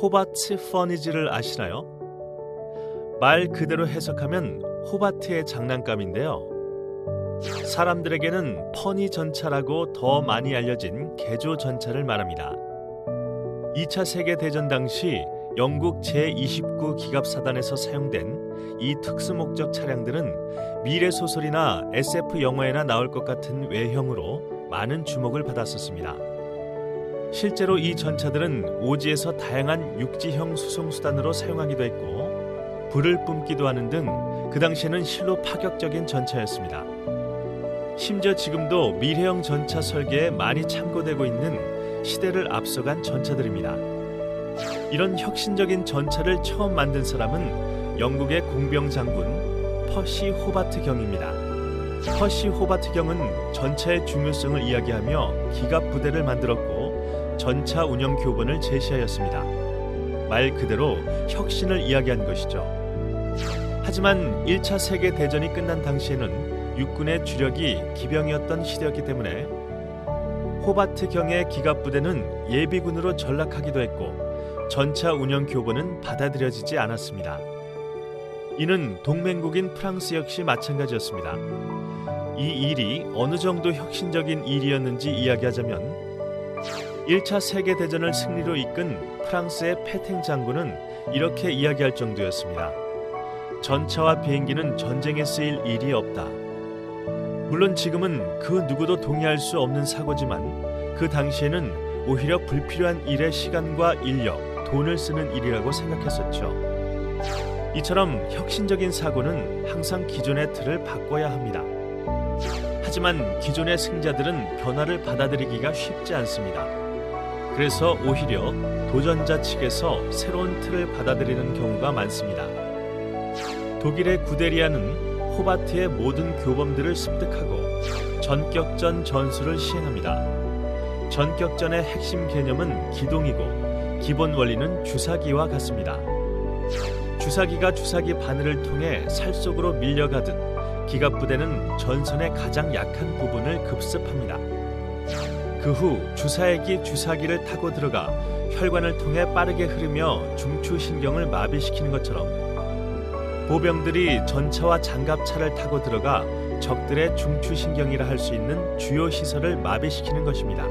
호바트 퍼니지를 아시나요? 말 그대로 해석하면 호바트의 장난감인데요. 사람들에게는 퍼니 전차라고 더 많이 알려진 개조 전차를 말합니다. 2차 세계대전 당시 영국 제29 기갑사단에서 사용된 이 특수목적 차량들은 미래소설이나 SF 영화에나 나올 것 같은 외형으로 많은 주목을 받았었습니다. 실제로 이 전차들은 오지에서 다양한 육지형 수송수단으로 사용하기도 했고 불을 뿜기도 하는 등 그 당시에는 실로 파격적인 전차였습니다. 심지어 지금도 미래형 전차 설계에 많이 참고되고 있는 시대를 앞서간 전차들입니다. 이런 혁신적인 전차를 처음 만든 사람은 영국의 공병 장군 퍼시 호바트 경입니다. 퍼시 호바트 경은 전차의 중요성을 이야기하며 기갑 부대를 만들었고 전차 운영 교본을 제시하였습니다. 말 그대로 혁신을 이야기한 것이죠. 하지만 1차 세계대전이 끝난 당시에는 육군의 주력이 기병이었던 시대였기 때문에 호바트 경의 기갑 부대는 예비군으로 전락하기도 했고 전차 운영 교본은 받아들여지지 않았습니다. 이는 동맹국인 프랑스 역시 마찬가지였습니다. 이 일이 어느 정도 혁신적인 일이었는지 이야기하자면 1차 세계대전을 승리로 이끈 프랑스의 페탱 장군은 이렇게 이야기할 정도였습니다. 전차와 비행기는 전쟁에 쓰일 일이 없다. 물론 지금은 그 누구도 동의할 수 없는 사고지만 그 당시에는 오히려 불필요한 일에 시간과 인력, 돈을 쓰는 일이라고 생각했었죠. 이처럼 혁신적인 사고는 항상 기존의 틀을 바꿔야 합니다. 하지만 기존의 승자들은 변화를 받아들이기가 쉽지 않습니다. 그래서 오히려 도전자 측에서 새로운 틀을 받아들이는 경우가 많습니다. 독일의 구데리아는 호바트의 모든 교범들을 습득하고 전격전 전술을 시행합니다. 전격전의 핵심 개념은 기동이고 기본 원리는 주사기와 같습니다. 주사기가 주사기 바늘을 통해 살 속으로 밀려가듯 기갑 부대는 전선의 가장 약한 부분을 급습합니다. 그 후 주사액이 주사기를 타고 들어가 혈관을 통해 빠르게 흐르며 중추신경을 마비시키는 것처럼 보병들이 전차와 장갑차를 타고 들어가 적들의 중추신경이라 할 수 있는 주요 시설을 마비시키는 것입니다.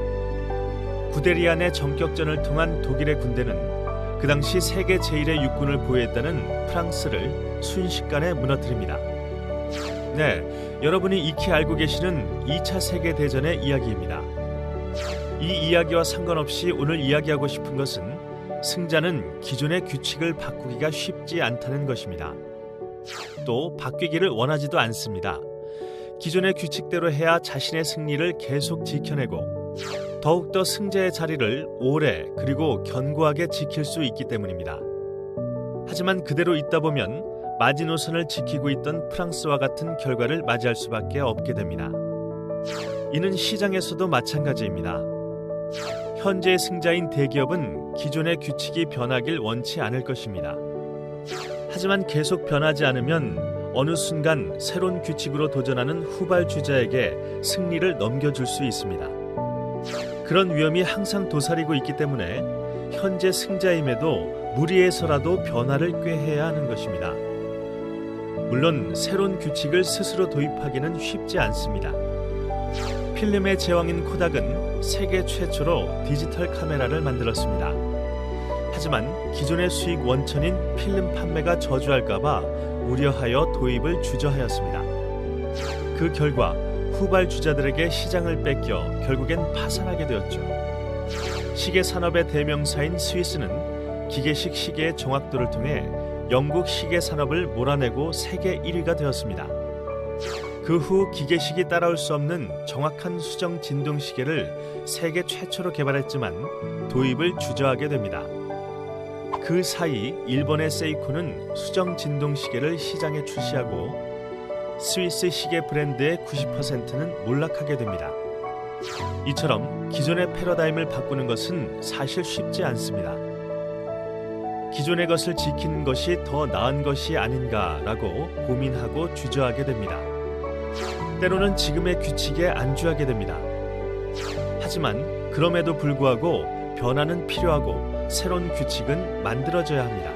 구데리안의 전격전을 통한 독일의 군대는 그 당시 세계 제1의 육군을 보유했다는 프랑스를 순식간에 무너뜨립니다. 네, 여러분이 익히 알고 계시는 2차 세계대전의 이야기입니다. 이 이야기와 상관없이 오늘 이야기하고 싶은 것은 승자는 기존의 규칙을 바꾸기가 쉽지 않다는 것입니다. 또 바뀌기를 원하지도 않습니다. 기존의 규칙대로 해야 자신의 승리를 계속 지켜내고 더욱더 승자의 자리를 오래 그리고 견고하게 지킬 수 있기 때문입니다. 하지만 그대로 있다 보면 마지노선을 지키고 있던 프랑스와 같은 결과를 맞이할 수밖에 없게 됩니다. 이는 시장에서도 마찬가지입니다. 현재의 승자인 대기업은 기존의 규칙이 변하길 원치 않을 것입니다. 하지만 계속 변하지 않으면 어느 순간 새로운 규칙으로 도전하는 후발주자에게 승리를 넘겨줄 수 있습니다. 그런 위험이 항상 도사리고 있기 때문에 현재 승자임에도 무리해서라도 변화를 꾀해야 하는 것입니다. 물론 새로운 규칙을 스스로 도입하기는 쉽지 않습니다. 필름의 제왕인 코닥은 세계 최초로 디지털 카메라를 만들었습니다. 하지만 기존의 수익 원천인 필름 판매가 저주할까봐 우려하여 도입을 주저하였습니다. 그 결과 후발주자들에게 시장을 뺏겨 결국엔 파산하게 되었죠. 시계 산업의 대명사인 스위스는 기계식 시계의 정확도를 통해 영국 시계 산업을 몰아내고 세계 1위가 되었습니다. 그 후 기계식이 따라올 수 없는 정확한 수정 진동 시계를 세계 최초로 개발했지만 도입을 주저하게 됩니다. 그 사이 일본의 세이코는 수정 진동 시계를 시장에 출시하고 스위스 시계 브랜드의 90%는 몰락하게 됩니다. 이처럼 기존의 패러다임을 바꾸는 것은 사실 쉽지 않습니다. 기존의 것을 지키는 것이 더 나은 것이 아닌가라고 고민하고 주저하게 됩니다. 때로는 지금의 규칙에 안주하게 됩니다. 하지만 그럼에도 불구하고 변화는 필요하고 새로운 규칙은 만들어져야 합니다.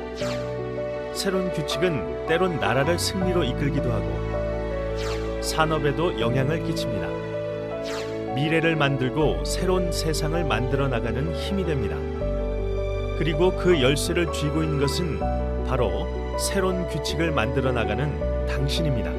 새로운 규칙은 때론 나라를 승리로 이끌기도 하고 산업에도 영향을 끼칩니다. 미래를 만들고 새로운 세상을 만들어 나가는 힘이 됩니다. 그리고 그 열쇠를 쥐고 있는 것은 바로 새로운 규칙을 만들어 나가는 당신입니다.